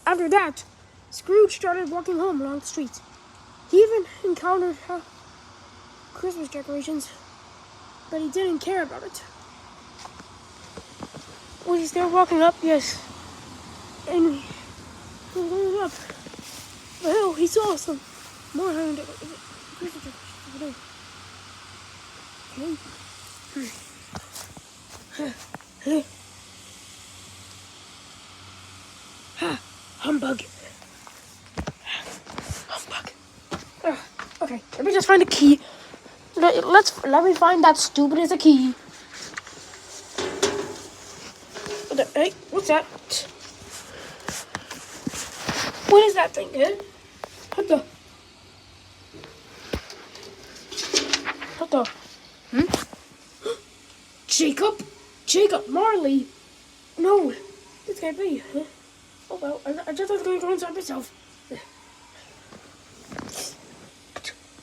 After that, Scrooge started walking home along the street. He even encountered Christmas decorations, but he didn't care about it. Was he still walking up? Yes. And he was going up the hill. He saw some more Christmas decorations over there. Humbug. Humbug. Okay, let me just find a key. Let me find that stupid as a key. Hey, what's that? What is that thing, eh? What the? Jacob Marley. No, this can't be. Oh well, I just have to go inside myself.